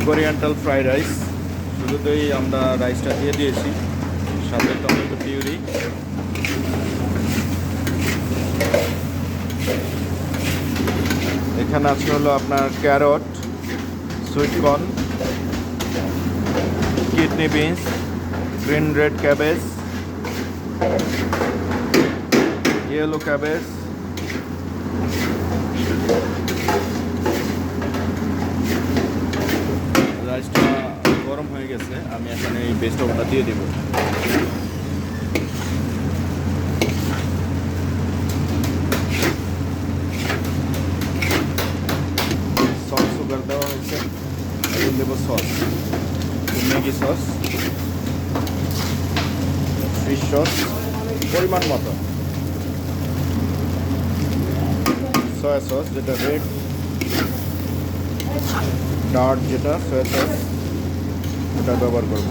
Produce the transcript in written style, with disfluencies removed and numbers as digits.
কোরিয়ান্টাল fried rice. শুরুতেই আমরা রাইসটা দিয়ে দিয়েছি, সাথে টমেটো পিউরি, এখানে আছে হলো আপনার carrot, sweet corn, kidney beans, green red cabbage, yellow cabbage, রাইসটা গরম হয়ে গেছে, আমি এখানে এই ভেজিটেবলটা দিয়ে দেব। সস সুগার দেওয়া হয়েছে, এখন দেবো sauce, Maggi sauce, fish sauce পরিমাণ মতো, সয়া সস যেটা রেড ডার্ট যেটা সয়া সস, এটা ব্যবহার করব।